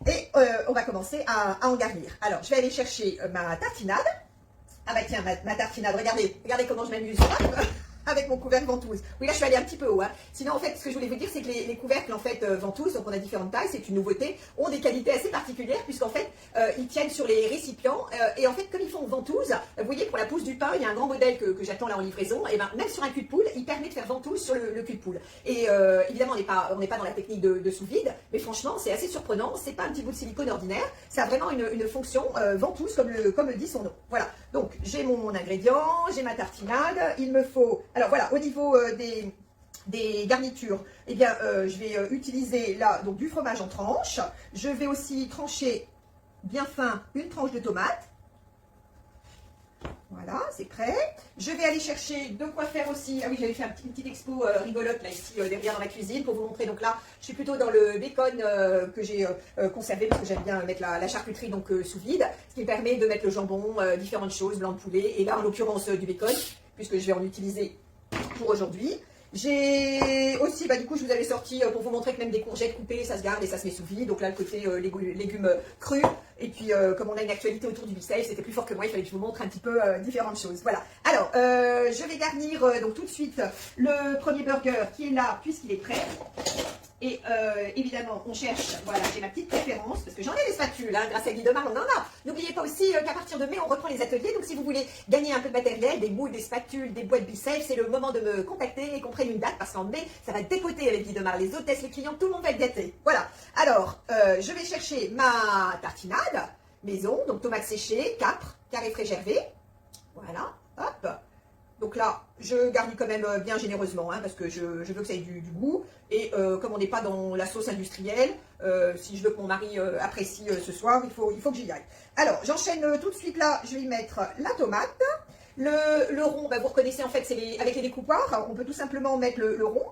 Et on va commencer à en garnir. Alors, je vais aller chercher ma tartinade. Ah bah tiens, ma tartinade, regardez comment je m'amuse. Avec mon couvercle ventouse. Oui, là, je suis allée un petit peu haut. Hein. Sinon, en fait, ce que je voulais vous dire, c'est que les couvercles, en fait, ventouse, donc on a différentes tailles, c'est une nouveauté, ont des qualités assez particulières, puisqu'en fait, ils tiennent sur les récipients. Et en fait, comme ils font ventouse, vous voyez, pour la pousse du pain, il y a un grand modèle que j'attends là en livraison. Et ben, même sur un cul de poule, il permet de faire ventouse sur le cul de poule. Et évidemment, on n'est pas dans la technique de sous-vide, mais franchement, c'est assez surprenant. C'est pas un petit bout de silicone ordinaire. Ça a vraiment une fonction ventouse, comme le dit son nom. Voilà. Donc, j'ai mon ingrédient, j'ai ma tartinade. Il me faut... Alors voilà, au niveau des garnitures, eh bien, je vais utiliser là donc du fromage en tranches. Je vais aussi trancher bien fin une tranche de tomate. Voilà, c'est prêt. Je vais aller chercher de quoi faire aussi. Ah oui, j'avais fait une petite expo rigolote là ici derrière dans la cuisine pour vous montrer. Donc là, je suis plutôt dans le bacon que j'ai conservé parce que j'aime bien mettre la charcuterie donc sous vide, ce qui me permet de mettre le jambon, différentes choses, blanc de poulet et là en l'occurrence du bacon puisque je vais en utiliser pour aujourd'hui. J'ai aussi, du coup, je vous avais sorti pour vous montrer que même des courgettes coupées, ça se garde et ça se met sous vide. Donc là, le côté légumes crus. Et puis, comme on a une actualité autour du BeSafe, c'était plus fort que moi, il fallait que je vous montre un petit peu différentes choses. Voilà. Alors, je vais garnir donc tout de suite le premier burger qui est là, puisqu'il est prêt. Et évidemment, on cherche, voilà, j'ai ma petite préférence, parce que j'en ai des spatules, hein, grâce à Guy Demar, on en a. N'oubliez pas aussi qu'à partir de mai, on reprend les ateliers, donc si vous voulez gagner un peu de matériel, des moules, des spatules, des boîtes BeSafe, c'est le moment de me contacter et qu'on prenne une date, parce qu'en mai, ça va dépoter avec Guy Demar, les hôtesses, les clients, tout le monde va être gâté. Voilà, alors, je vais chercher ma tartinade, maison, donc tomates séchées, capres, carré frais gervais, voilà, hop. Donc là, je garnis quand même bien généreusement, hein, parce que je veux que ça ait du goût. Et comme on n'est pas dans la sauce industrielle, si je veux que mon mari apprécie ce soir, il faut que j'y aille. Alors, j'enchaîne tout de suite là, je vais y mettre la tomate. Le rond, vous reconnaissez en fait, c'est avec les découpoirs. On peut tout simplement mettre le rond.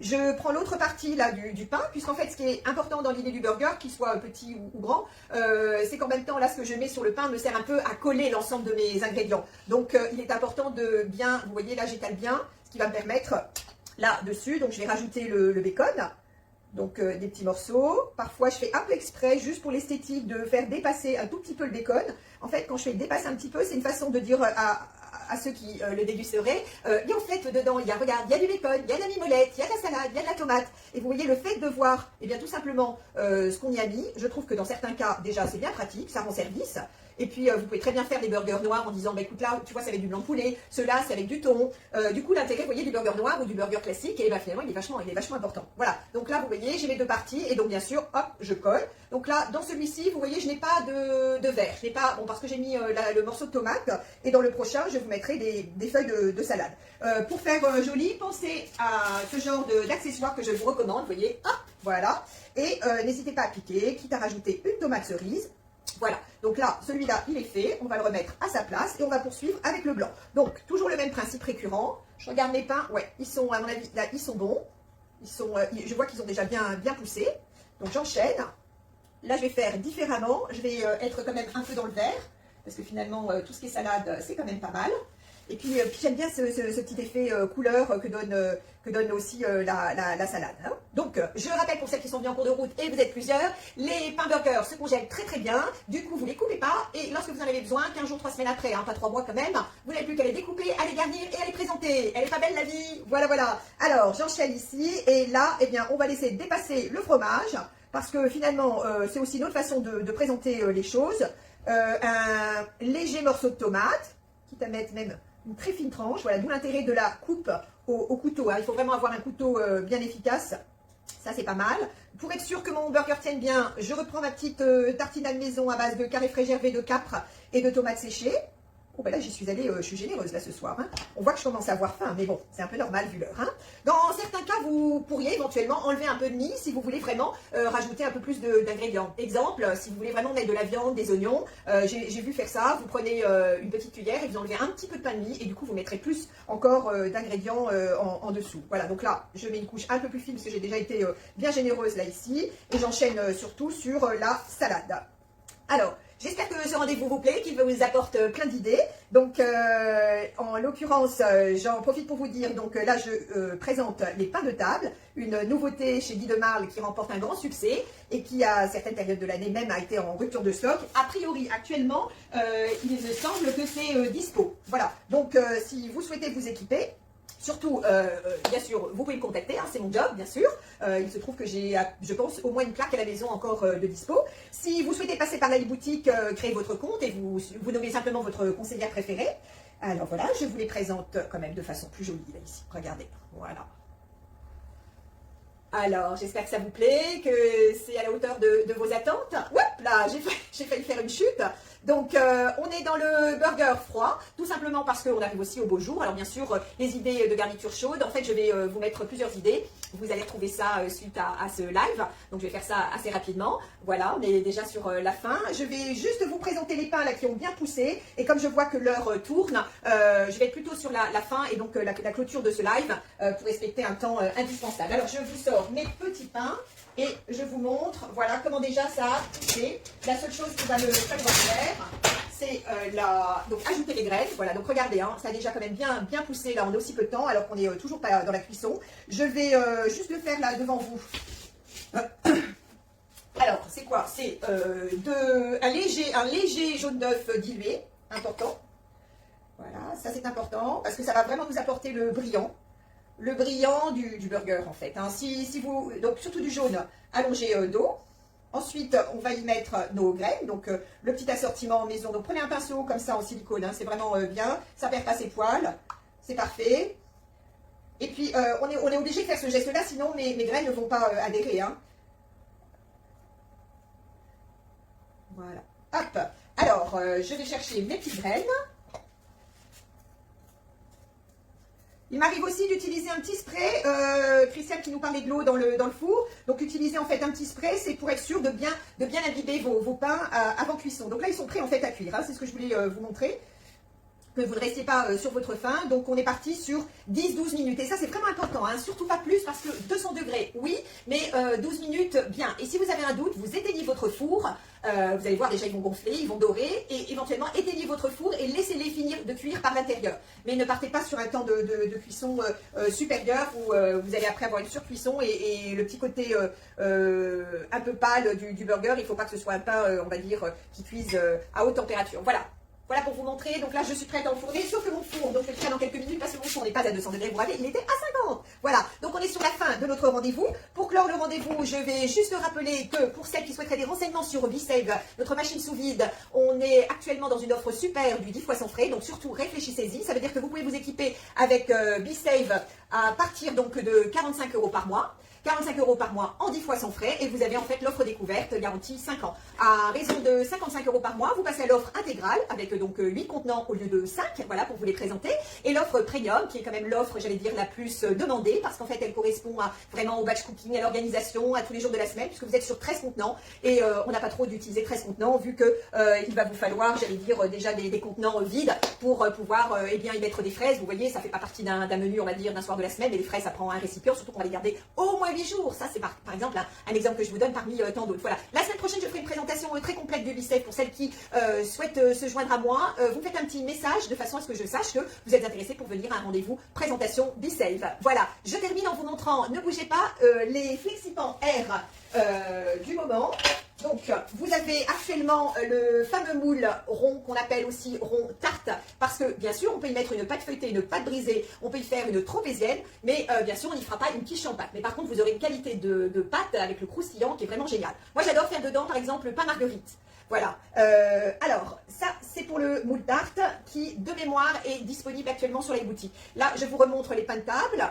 Je prends l'autre partie là du pain, puisqu'en fait ce qui est important dans l'idée du burger, qu'il soit petit ou grand, c'est qu'en même temps là ce que je mets sur le pain me sert un peu à coller l'ensemble de mes ingrédients. Donc il est important de bien, vous voyez là j'étale bien, ce qui va me permettre là dessus, donc je vais rajouter le bacon, donc des petits morceaux. Parfois je fais un peu exprès, juste pour l'esthétique, de faire dépasser un tout petit peu le bacon. En fait quand je fais dépasser un petit peu, c'est une façon de dire à ceux qui le dégusteraient, et en fait dedans il y a, regarde, il y a du bacon, il y a de la mimolette, il y a de la salade, il y a de la tomate, et vous voyez le fait de voir, et bien tout simplement ce qu'on y a mis, je trouve que dans certains cas déjà c'est bien pratique, ça rend service. Et puis, vous pouvez très bien faire des burgers noirs en disant, écoute là, tu vois, c'est avec du blanc de poulet, ceux-là, c'est avec du thon. Du coup, l'intérêt, vous voyez, du burger noir ou du burger classique, et finalement, il est vachement important. Voilà. Donc là, vous voyez, j'ai mes deux parties, et donc, bien sûr, hop, je colle. Donc là, dans celui-ci, vous voyez, je n'ai pas de verre. Je n'ai pas, bon, parce que j'ai mis le morceau de tomate, et dans le prochain, je vous mettrai des feuilles de salade. Pour faire joli, pensez à ce genre d'accessoires que je vous recommande, vous voyez, hop, voilà. Et n'hésitez pas à piquer, quitte à rajouter une tomate cerise. Voilà, donc là, celui-là, il est fait, on va le remettre à sa place et on va poursuivre avec le blanc. Donc, toujours le même principe récurrent. Je regarde mes pains, ouais, ils sont, à mon avis, là, ils sont bons. Je vois qu'ils ont déjà bien poussé. Donc, j'enchaîne. Là, je vais faire différemment. Je vais être quand même un peu dans le vert, parce que finalement, tout ce qui est salade, c'est quand même pas mal. Et puis j'aime bien ce petit effet couleur que donne aussi la salade. Hein. Donc, je rappelle pour celles qui sont venues en cours de route, et vous êtes plusieurs, les pains burgers se congèlent très bien. Du coup, vous ne les coupez pas. Et lorsque vous en avez besoin, 15 jours, 3 semaines après, hein, pas 3 mois quand même, vous n'avez plus qu'à les découper, à les garnir et à les présenter. Elle est pas belle la vie? Voilà. Alors, j'enchaîne ici. Et là, eh bien, on va laisser dépasser le fromage. Parce que finalement, c'est aussi une autre façon de présenter les choses. Un léger morceau de tomate, quitte à mettre même une très fine tranche, voilà, d'où l'intérêt de la coupe au couteau, hein. Il faut vraiment avoir un couteau bien efficace, ça c'est pas mal. Pour être sûr que mon burger tienne bien, je reprends ma petite tartinade maison à base de carré frais gervais, de capres et de tomates séchées. Oh ben là j'y suis allée, je suis généreuse là ce soir, hein. On voit que je commence à avoir faim, mais bon, c'est un peu normal vu l'heure, hein. Dans certains cas, vous pourriez éventuellement enlever un peu de mie si vous voulez vraiment rajouter un peu plus d'ingrédients. Exemple, si vous voulez vraiment mettre de la viande, des oignons, j'ai vu faire ça, vous prenez une petite cuillère et vous enlevez un petit peu de pain de mie et du coup vous mettrez plus encore d'ingrédients en dessous. Voilà, donc là je mets une couche un peu plus fine parce que j'ai déjà été bien généreuse là ici et j'enchaîne surtout sur la salade. Alors, j'espère que ce rendez-vous vous plaît, qu'il vous apporte plein d'idées. Donc, en l'occurrence, j'en profite pour vous dire, donc là, je présente les pains de table, une nouveauté chez Guy Demarle qui remporte un grand succès et qui, à certaines périodes de l'année même, a été en rupture de stock. A priori, actuellement, il me semble que c'est dispo. Voilà, donc si vous souhaitez vous équiper, surtout, bien sûr, vous pouvez me contacter, hein, c'est mon job, bien sûr. Il se trouve que j'ai, je pense, au moins une plaque à la maison encore de dispo. Si vous souhaitez passer par la boutique, créer votre compte et vous nommez simplement votre conseillère préférée. Alors voilà, je vous les présente quand même de façon plus jolie, là, ici. Regardez, voilà. Alors, j'espère que ça vous plaît, que c'est à la hauteur de vos attentes. Hop là, j'ai failli faire une chute. Donc, on est dans le burger froid, tout simplement parce qu'on arrive aussi au beau jour. Alors, bien sûr, les idées de garniture chaude. En fait, je vais vous mettre plusieurs idées. Vous allez retrouver ça suite à ce live. Donc, je vais faire ça assez rapidement. Voilà, on est déjà sur la fin. Je vais juste vous présenter les pains là qui ont bien poussé. Et comme je vois que l'heure tourne, je vais être plutôt sur la fin et donc la clôture de ce live pour respecter un temps indispensable. Alors, je vous sors mes petits pains. Et je vous montre, voilà comment déjà ça a poussé. La seule chose qui va le faire, c'est donc ajouter les graines. Voilà, donc regardez, hein, ça a déjà quand même bien poussé là en aussi peu de temps, alors qu'on n'est toujours pas dans la cuisson. Je vais juste le faire là devant vous. Alors, c'est quoi? C'est un léger jaune d'œuf dilué, important. Voilà, ça c'est important, parce que ça va vraiment vous apporter le brillant du burger en fait. Hein. Si vous, donc surtout du jaune allongé d'eau. Ensuite, on va y mettre nos graines, donc le petit assortiment maison. Donc prenez un pinceau comme ça en silicone, hein, c'est vraiment bien, ça perd pas ses poils, c'est parfait. Et puis, on est obligé de faire ce geste-là, sinon mes graines ne vont pas adhérer. Hein. Voilà. Hop. Alors, je vais chercher mes petites graines. Il m'arrive aussi d'utiliser un petit spray, Christiane qui nous parlait de l'eau dans le four. Donc utiliser en fait un petit spray, c'est pour être sûr de bien imbiber vos pains avant cuisson. Donc là ils sont prêts en fait à cuire, hein, c'est ce que je voulais vous montrer. Que vous ne restiez pas sur votre faim. Donc on est parti sur 10-12 minutes. Et ça c'est vraiment important, hein, surtout pas plus parce que 200 degrés, oui, mais 12 minutes, bien. Et si vous avez un doute, vous éteignez votre four. Vous allez voir déjà ils vont gonfler, ils vont dorer. Et éventuellement éteignez votre four et laissez-les finir de cuire par l'intérieur. Mais ne partez pas sur un temps de cuisson supérieur où vous allez après avoir une surcuisson et le petit côté un peu pâle du burger. Il ne faut pas que ce soit un pain, on va dire, qui cuise à haute température. Voilà. Voilà pour vous montrer, donc là je suis prête à enfourner, sauf que mon four, donc je le ferai dans quelques minutes parce que mon four n'est pas à 200 degrés, vous voyez, il était à 50. Voilà, donc on est sur la fin de notre rendez-vous. Pour clore le rendez-vous, je vais juste rappeler que pour celles qui souhaiteraient des renseignements sur B-Save, notre machine sous vide, on est actuellement dans une offre super du 10 fois sans frais, donc surtout réfléchissez-y, ça veut dire que vous pouvez vous équiper avec B-Save à partir donc de 45 € par mois. 45 € par mois en 10 fois sans frais et vous avez en fait l'offre découverte garantie 5 ans. À raison de 55 € par mois, vous passez à l'offre intégrale avec donc 8 contenants au lieu de 5, voilà pour vous les présenter. Et l'offre premium qui est quand même l'offre, j'allais dire, la plus demandée parce qu'en fait elle correspond vraiment au batch cooking, à l'organisation, à tous les jours de la semaine puisque vous êtes sur 13 contenants et on n'a pas trop d'utiliser 13 contenants vu que il va vous falloir, j'allais dire, déjà des contenants vides pour pouvoir eh bien, y mettre des fraises. Vous voyez, ça fait pas partie d'un menu, on va dire, d'un soir de la semaine, mais les fraises ça prend un récipient, surtout qu'on va les garder au moins 8 jours. Ça, c'est par exemple un exemple que je vous donne parmi tant d'autres. Voilà. La semaine prochaine, je ferai une présentation très complète de B-Save pour celles qui souhaitent se joindre à moi. Vous me faites un petit message de façon à ce que je sache que vous êtes intéressés pour venir à un rendez-vous présentation B-Save. Voilà. Je termine en vous montrant, ne bougez pas, les FlexiPan Air du moment. Donc, vous avez actuellement le fameux moule rond qu'on appelle aussi rond tarte parce que, bien sûr, on peut y mettre une pâte feuilletée, une pâte brisée, on peut y faire une tropézienne, mais bien sûr, on n'y fera pas une quiche en pâte. Mais par contre, vous aurez une qualité de pâte avec le croustillant qui est vraiment génial. Moi, j'adore faire dedans, par exemple, le pain marguerite. Voilà. Alors, ça, c'est pour le moule tarte qui, de mémoire, est disponible actuellement sur les boutiques. Là, je vous remontre les pains de table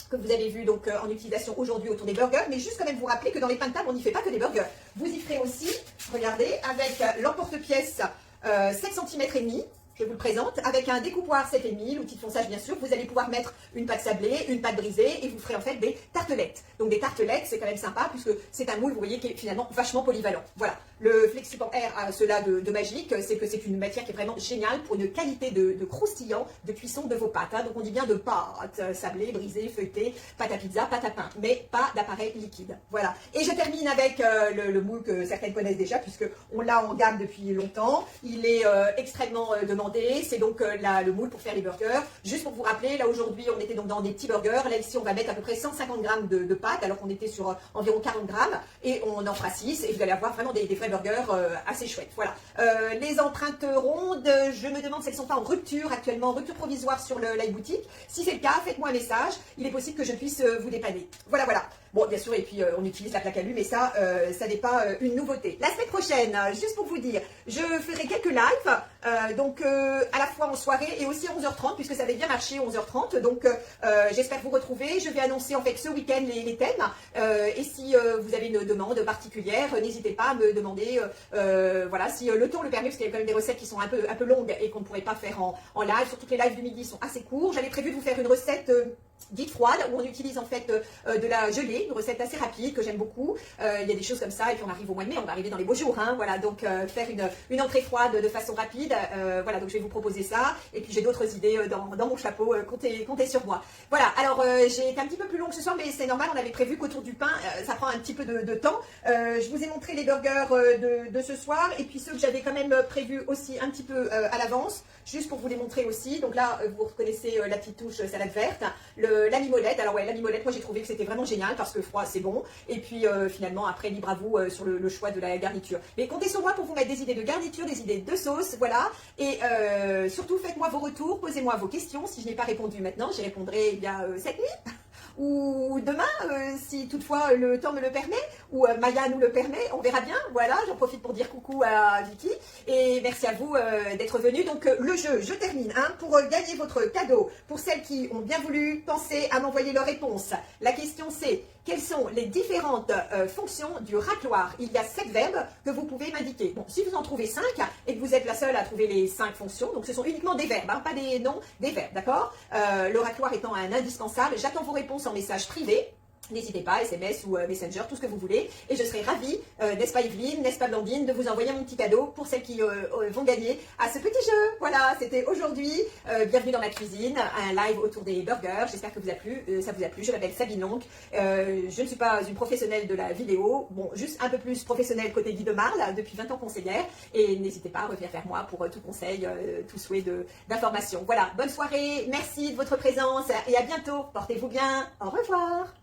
que vous avez vu donc en utilisation aujourd'hui autour des burgers, mais juste quand même vous rappeler que dans les pains de table, on n'y fait pas que des burgers. Vous y ferez aussi, regardez, avec l'emporte-pièce 7 cm et demi. Je vous le présente, avec un découpoir 7,5, l'outil de fonçage bien sûr, vous allez pouvoir mettre une pâte sablée, une pâte brisée et vous ferez en fait des tartelettes. Donc des tartelettes, c'est quand même sympa puisque c'est un moule, vous voyez, qui est finalement vachement polyvalent. Voilà, le FlexiPan Air a cela de magique, c'est que c'est une matière qui est vraiment géniale pour une qualité de croustillant, de cuisson de vos pâtes. Hein. Donc on dit bien de pâte sablée, brisée, feuilletée, pâte à pizza, pâte à pain, mais pas d'appareil liquide. Voilà, et je termine avec le moule que certaines connaissent déjà puisque on l'a en gamme depuis longtemps. Il est extrêmement demandé. C'est donc le moule pour faire les burgers. Juste pour vous rappeler, là aujourd'hui on était donc dans des petits burgers. Là ici on va mettre à peu près 150 grammes de pâte alors qu'on était sur environ 40 grammes. Et on en fera 6 et vous allez avoir vraiment des vrais burgers assez chouettes. Voilà. Les empreintes rondes, je me demande si elles ne sont pas en rupture actuellement, en rupture provisoire sur la boutique. Si c'est le cas, faites-moi un message. Il est possible que je puisse vous dépanner. Voilà, voilà. Bon, bien sûr, et puis on utilise la plaque à lui, mais ça n'est pas une nouveauté. La semaine prochaine, juste pour vous dire, je ferai quelques lives, donc à la fois en soirée et aussi à 11h30, puisque ça avait bien marché 11h30. Donc j'espère vous retrouver. Je vais annoncer en fait ce week-end les thèmes. Et si vous avez une demande particulière, n'hésitez pas à me demander, voilà, si le temps le permet, parce qu'il y a quand même des recettes qui sont un peu longues et qu'on ne pourrait pas faire en live. Surtout que les lives du midi sont assez courts. J'avais prévu de vous faire une recette dite froide, où on utilise en fait de la gelée, une recette assez rapide que j'aime beaucoup. Il y a des choses comme ça, et puis on arrive au mois de mai, on va arriver dans les beaux jours, hein, voilà, donc faire une entrée froide de façon rapide, voilà, donc je vais vous proposer ça, et puis j'ai d'autres idées dans mon chapeau, comptez sur moi. Voilà, alors j'ai été un petit peu plus longue ce soir, mais c'est normal, on avait prévu qu'autour du pain, ça prend un petit peu de temps. Je vous ai montré les burgers de ce soir, et puis ceux que j'avais quand même prévus aussi un petit peu à l'avance, juste pour vous les montrer aussi. Donc là, vous reconnaissez la petite touche salade verte, la mimolette. Alors ouais, la mimolette, moi j'ai trouvé que c'était vraiment génial parce que froid c'est bon. Et puis finalement après libre à vous sur le choix de la garniture. Mais comptez sur moi pour vous mettre des idées de garniture, des idées de sauce, voilà. Et surtout faites-moi vos retours, posez-moi vos questions. Si je n'ai pas répondu maintenant, j'y répondrai eh bien cette nuit. Ou demain, si toutefois le temps me le permet, ou Maya nous le permet, on verra bien. Voilà, j'en profite pour dire coucou à Vicky. Et merci à vous d'être venus. Donc le jeu, je termine. Hein, pour gagner votre cadeau, pour celles qui ont bien voulu, pensez à m'envoyer leurs réponses. La question c'est, quelles sont les différentes fonctions du racloir? Il y a 7 verbes que vous pouvez m'indiquer. Bon, si vous en trouvez 5 et que vous êtes la seule à trouver les 5 fonctions, donc ce sont uniquement des verbes, hein, pas des noms, des verbes, d'accord? Le racloir étant un indispensable, j'attends vos réponses en message privé. N'hésitez pas, SMS ou Messenger, tout ce que vous voulez. Et je serai ravie, n'est-ce pas Evelyne, n'est-ce pas Blandine, de vous envoyer mon petit cadeau pour celles qui vont gagner à ce petit jeu. Voilà, c'était aujourd'hui. Bienvenue dans ma cuisine, un live autour des burgers. J'espère que ça vous a plu. Je m'appelle Sabine Longue. Je ne suis pas une professionnelle de la vidéo. Bon, juste un peu plus professionnelle côté Guy de Marle, depuis 20 ans conseillère. Et n'hésitez pas à revenir vers moi pour tout conseil, tout souhait d'information. Voilà, bonne soirée. Merci de votre présence et à bientôt. Portez-vous bien. Au revoir.